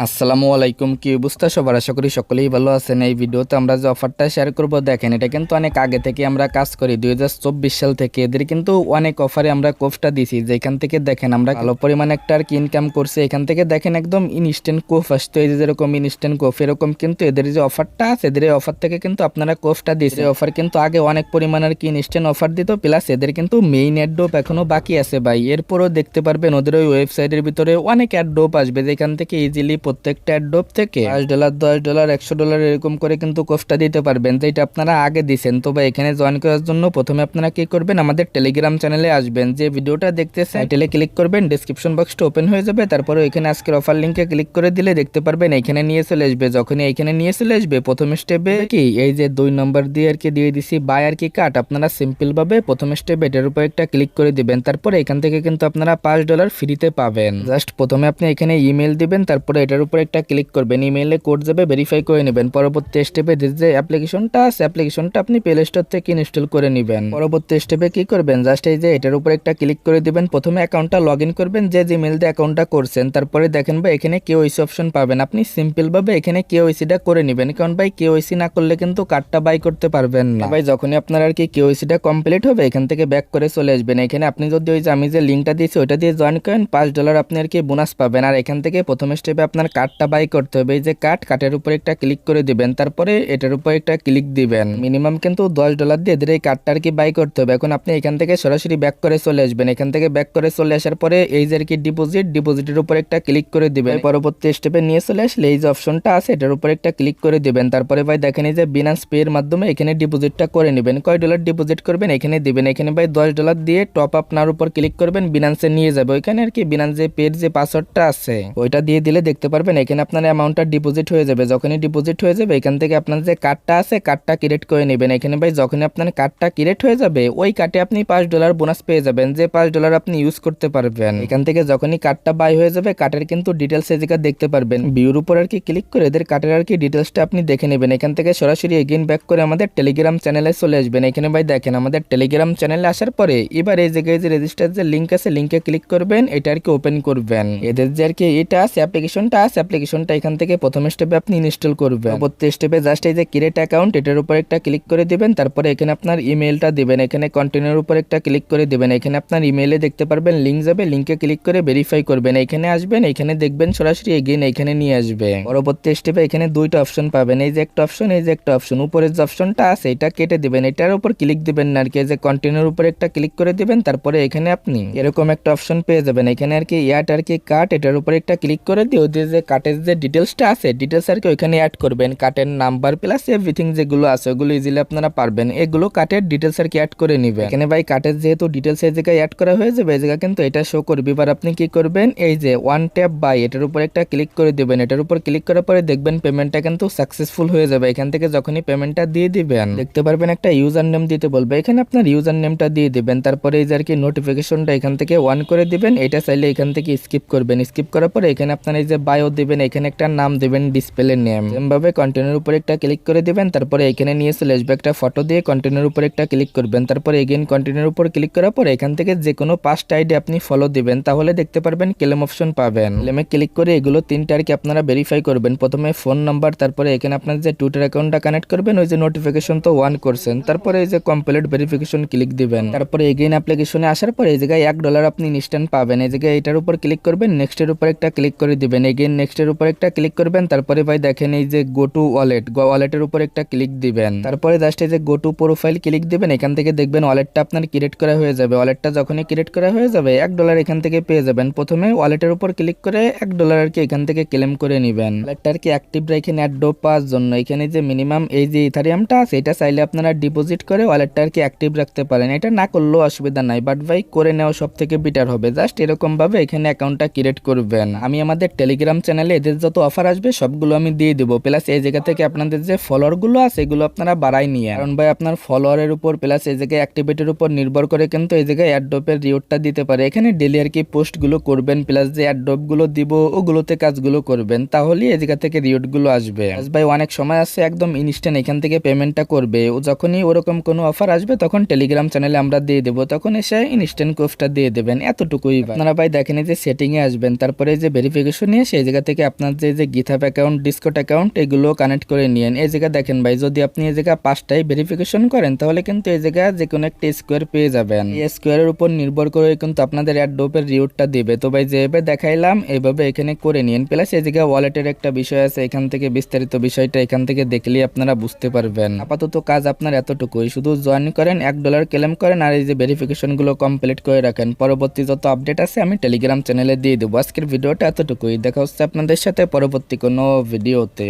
আসসালামু আলাইকুম, কি অবস্থা সবার? আশা করি সকলেই ভালো আছেন। এই ভিডিওতে আমরা যে অফারটা শেয়ার করব, দেখেন এটা কিন্তু অনেক আগে থেকে আমরা কাজ করি, 2024 সাল থেকে এদের কিন্তু অনেক অফারে আমরা কোফটা দিছি, যেখান থেকে দেখেন আমরা ভালো পরিমাণে একটা আর কি ইনকাম করছি। এখান থেকে দেখেন একদম ইনস্ট্যান্ট কোফ আসতো, এই যে যেরকম ইনস্ট্যান্ট কোফ এরকম কিন্তু এদের যে অফারটা আছে, এদের এই অফার থেকে কিন্তু আপনারা কোফটা দিছে। অফার কিন্তু আগে অনেক পরিমাণ আর কি ইনস্ট্যান্ট অফার দিত, প্লাস এদের কিন্তু মেইন অ্যাডোপ এখনো বাকি আছে ভাই। এরপরও দেখতে পারবেন ওদের ওই ওয়েবসাইটের ভিতরে অনেক অ্যাডোপ আসবে, যেখান থেকে ইজিলি প্রত্যেকটা অ্যাডোপ থেকে $5 $10 $100 এরকম করে কিন্তু কোফটা দিতে পারবেন, যেটা আপনারা আগে দিছেন। তো ভাই এখানে জয়েন করার জন্য প্রথমে আপনারা কি করবেন, আমাদের টেলিগ্রাম চ্যানেলে আসবেন। যে ভিডিওটা দেখতেছেন টাইটেলে ক্লিক করবেন, ডেসক্রিপশন বক্সটা ওপেন হয়ে যাবে। তারপরে এখানে আজকের অফার লিঙ্কে ক্লিক করে দিলে দেখতে পারবেন এখানে নিয়ে চলে আসবে। যখনই এখানে নিয়ে চলে আসবে, প্রথম স্টেপে কি এই যে 2 নম্বর দিয়ে আর কি দিয়ে দিছি বাই আর কি কাট, আপনারা সিম্পল ভাবে প্রথম স্টেপে এটার উপর একটা ক্লিক করে দিবেন। তারপরে এখান থেকে কিন্তু আপনারা $5 ফ্রিতে পাবেন। জাস্ট প্রথমে আপনি এখানে ইমেল দিবেন, তারপরে এটার উপর একটা ক্লিক করবেন, ইমেইলে কোড যাবে, ভেরিফাই করে নেবেন। পরবর্তী স্টেপে যে অ্যাপ্লিকেশনটা আছে, অ্যাপ্লিকেশনটা আপনি প্লে স্টোর থেকে ইনস্টল করে নেবেন। পরবর্তী স্টেপে কি করবেন, জাস্ট এই যে এটার উপর একটা ক্লিক করে দিবেন। প্রথমে অ্যাকাউন্টটা লগ ইন করবেন, যে জিমেল দিয়ে অ্যাকাউন্টটা করছেন। তারপরে দেখেন ভাই এখানে কেওয়াইসি অপশন পাবেন, আপনি সিম্পল ভাবে এখানে কেওয়াইসিটা করে নেবেন, কারণ ভাই কেওয়াইসি না করলে কিন্তু কার্ডটা বাই করতে পারবেন না ভাই। যখনই আপনার আর কি কেওয়াইসিটা কমপ্লিট হবে, এখান থেকে ব্যাক করে চলে আসবেন। এখানে আপনি যদি ওই যে আমি যে লিঙ্কটা দিয়েছি ওইটা দিয়ে জয়েন করেন, $5 আপনি আর কি বোনাস পাবেন। আর এখান থেকে প্রথম স্টেপে আপনার কার্ডটা বাই করতে হবে। এই যে কার্ডের উপর একটা ক্লিক করে দিবেন, তারপরে এটার উপর একটা ক্লিক দিবেন। মিনিমাম কিন্তু $10 দিয়ে এদের এই কার্ডটা আর কি বাই করতে হবে। এখন আপনি এখান থেকে সরাসরি ব্যাক করে চলে আসবেন। এখান থেকে ব্যাক করে চলে আসার পরে এই যে আর কি ডিপোজিটের উপর একটা ক্লিক করে দিবেন। পরবর্তী স্টেপে নিয়ে চলে আসলে এই যে অপশনটা আছে এটার উপর একটা ক্লিক করে দিবেন। তারপরে ভাই দেখেন এই যে বিনান্স পে এর মাধ্যমে এখানে ডিপোজিটটা করে নেবেন। কয় ডলার ডিপোজিট করবেন এখানে দিবেন। এখানে ভাই $10 দিয়ে টপ আপ নার উপর ক্লিক করবেন, বিনান্সে নিয়ে যাবে। ওইখানে আর কি বিনান্স যে পের যে পাসওয়ার্ডটা আছে ওইটা দিয়ে দিলে দেখতে পারবেন এখানে আপনার অ্যামাউন্টটা ডিপোজিট হয়ে যাবে। যখনই ডিপোজিট হয়ে যাবে, এখান থেকে আপনার যে কার্ডটা আছে কার্ডটা ক্রিয়েট করে নেবেন। এখানে ভাই যখনই আপনার কার্ডটা ক্রিয়েট হয়ে যাবে, ওই কার্ডে আপনি $5 বোনাস পেয়ে যাবেন, যে $5 আপনি ইউজ করতে পারবেন। এখান থেকে যখনই কার্ডটা বাই হয়ে যাবে, কার্ডের কিন্তু ডিটেলস এদিকে দেখতে পারবেন। ভিউর উপর আর কি ক্লিক করে এদের কার্ডের আর কি ডিটেলসটা আপনি দেখে নেবেন। এখান থেকে সরাসরি এগেইন ব্যাক করে আমাদের টেলিগ্রাম চ্যানেলে চলে আসবেন। এখানে ভাই দেখেন আমাদের টেলিগ্রাম চ্যানেলে আসার পরে এবার এই জায়গায় যে রেজিস্টার যে লিঙ্ক আছে, লিঙ্কে ক্লিক করবেন, এটা আর কি ওপেন করবেন। এদের যে আর কি এটা আছে অ্যাপ্লিকেশনটা এখান থেকে প্রথম স্টেপে আপনি ইনস্টল করবেন। পরবর্তী স্টেপে জাস্ট এই যে ক্রিয়েট অ্যাকাউন্ট এটার উপর একটা ক্লিক করে দিবেন। তারপরে এখানে আপনার ইমেলটা দিবেন, এখানে কন্টিনিউর উপর একটা ক্লিক করে দিবেন। এখানে আপনার ইমেইলে দেখতে পারবেন লিঙ্ক যাবে, লিঙ্কে ক্লিক করে ভেরিফাই করবেন। এখানে আসবেন, এখানে দেখবেন সরাসরি এগেইন এখানে নিয়ে আসবে। পরবর্তী স্টেপে এখানে দুইটা অপশন পাবেন, এই যে একটা অপশন, এই যে একটা অপশন। উপরের যে অপশনটা আছে এটা কেটে দিবেন, এটার উপর ক্লিক দিবেন না আর কি, এই যে কন্টিনিউর উপর একটা ক্লিক করে দিবেন। তারপরে এখানে আপনি এরকম একটা অপশন পেয়ে যাবেন। এখানে আর কি ইয়াট আর কি কাট, এটার উপর একটা ক্লিক করে দিয়ে ওদের যে কাটের যে ডিটেলসটা আছে ডিটেলস আর কি ওইখানে অ্যাড করবেন। কাটের নাম্বার প্লাস এভরিথিং যেগুলো আছে ওগুলো ইজিলি আপনারা পারবেন, এগুলো কাটের ডিটেলস আর কি অ্যাড করে নেবেন। এখানে ভাই কাটের যেহেতু ডিটেলস এই জায়গায় অ্যাড করা হয়ে যাবে, এই জায়গা কিন্তু এটা শো করবে। এবার আপনি কি করবেন, এই যে ওয়ান ট্যাপ বাই এটার উপর একটা ক্লিক করে দিবেন। এটার উপর ক্লিক করার পরে দেখবেন পেমেন্টটা কিন্তু সাকসেসফুল হয়ে যাবে। এখান থেকে যখনই পেমেন্টটা দিয়ে দিবেন, দেখতে পারবেন একটা ইউজার নেম দিতে বলবে, এখানে আপনার ইউজার নেমটা দিয়ে দিবেন। তারপরে এই যে আর কি নোটিফিকেশনটা এখান থেকে অন করে দিবেন। এটা চাইলে এখান থেকে স্কিপ করবেন। স্কিপ করার পরে এখানে আপনার এই যে বায়ো দিবেন, এখানে একটা নাম দিবেন, ডিসপ্লে নেম। এমভাবে কন্টিনিউর উপর একটা ক্লিক করে দিবেন। তারপরে এখানে নিয়ে চলে আসবে, একটা ফটো দিয়ে কন্টিনিউর উপর একটা ক্লিক করবেন। তারপরে এগেইন কন্টিনিউর উপর ক্লিক করার পরে এখান থেকে যে কোনো 5টা আইডি আপনি ফলো দিবেন, তাহলে দেখতে পারবেন ক্লেম অপশন পাবেন। ক্লেমে ক্লিক করে এগুলো 3টা আর কি আপনারা ভেরিফাই করবেন। প্রথমে ফোন নাম্বার, তারপরে এখানে আপনার যে টুইটার অ্যাকাউন্টটা কানেক্ট করবেন, ওই যে নোটিফিকেশন তো অন করছেন, তারপরে এই যে কমপ্লিট ভেরিফিকেশন ক্লিক দিবেন। তারপরে এগেইন অ্যাপ্লিকেশনে আসার পরে এই জায়গায় $1 আপনি ইনস্ট্যান্ট পাবেন। এই জায়গায় এটার উপর ক্লিক করবেন, নেক্সটের উপর একটা ক্লিক করে দিবেন। এগেইন নেক্সটের উপর একটা ক্লিক করবেন। তারপরে ভাই দেখেন এই যে গো টু ওয়ালেটের উপর একটা ক্লিক দিবেন। তারপরে জাস্ট এই যে গো টু প্রোফাইল ক্লিক দিবেন। এখান থেকে দেখবেন ওয়ালেটটা আপনার ক্রিয়েট করা হয়ে যাবে। ওয়ালেটটা যখনই ক্রিয়েট করা হয়ে যাবে, $1 এখান থেকে পেয়ে যাবেন। প্রথমে ওয়ালেটের উপর ক্লিক করে $1 আর কি এখান থেকে ক্লেম করে নেবেন। ওয়ালেটটা আর কি অ্যাক্টিভ রাখেন অ্যাডোপ পাওয়ার জন্য। এখানে যে মিনিমাম এই যে ইথারিয়ামটা আছে এটা চাইলে আপনারা ডিপোজিট করে ওয়ালেটটা আর কি অ্যাক্টিভ রাখতে পারেন। এটা না করলেও অসুবিধা নাই, বাট ভাই করে নেওয়া সব থেকে বেটার হবে। জাস্ট এরকম ভাবে এখানে অ্যাকাউন্টটা ক্রিয়েট করবেন। আমি আমাদের টেলিগ্রাম চ্যানেলে এদের যত অফার আসবে সবগুলো আমি দিয়ে দেবো। প্লাস এই জায়গা থেকে আপনাদের যে ফলোয়ার গুলো আছে এগুলো আপনারা বাড়াই নিয়ে, কারণ ভাই আপনার ফলোয়ারের উপর প্লাস এই জায়গায় অ্যাক্টিভিটির উপর নির্ভর করে কিন্তু এই জায়গায় অ্যাডোপের রিওয়ার্ডটা দিতে পারে। এখানে ডেলি আর কি পোস্ট গুলো করবেন, প্লাস যে অ্যাডোপ গুলো দিব ওগুলোতে কাজগুলো করবেন, তাহলে এই জায়গা থেকে রিওয়ার্ড গুলো আসবে। ভাই অনেক সময় আছে একদম ইনস্ট্যান্ট এখান থেকে পেমেন্টটা করবে। ও যখনই ওরকম কোনো অফার আসবে তখন টেলিগ্রাম চ্যানেলে আমরা দিয়ে দেবো, তখন এসে ইনস্ট্যান্ট কোফটা দিয়ে দেবেন। এতটুকুই। আপনারা ভাই দেখেন এই যে সেটিং এ আসবেন, তারপরে এই যে ভেরিফিকেশন নিয়ে সেই জায়গা থেকে আপনার যে গিটহাব অ্যাকাউন্ট, ডিসকর্ড অ্যাকাউন্ট এগুলো কানেক্ট করে নিয়েন। এই জায়গা দেখেন ভাই, যদি আপনি এই জায়গা 5টাই ভেরিফিকেশন করেন তাহলে কিন্তু এই জায়গা যে কোনো একটা স্কোয়ার পেয়ে যাবেন। এই স্কোয়ারের উপর নির্ভর করে কিন্তু আপনাদের অ্যাডোপের রিওয়ার্ডটা দিবে। তো ভাই যেভাবে দেখাইলাম এইভাবে এখানে করে নিন। প্লাস এই জায়গায় ওয়ালেটের একটা বিষয় আছে, এখান থেকে বিস্তারিত বিষয়টা এখান থেকে দেখলেই আপনারা বুঝতে পারবেন। আপাতত কাজ আপনার এতটুকুই, শুধু জয়েন করেন, $1 ক্লেম করেন আর এই যে ভেরিফিকেশনগুলো কমপ্লিট করে রাখেন। পরবর্তী যত আপডেট আছে আমি টেলিগ্রাম চ্যানেলে দিয়ে দেবো। আজকের ভিডিওটা এতটুকুই, দেখা হচ্ছে আপনাদের সাথে পরবর্তী কোনো ভিডিওতে।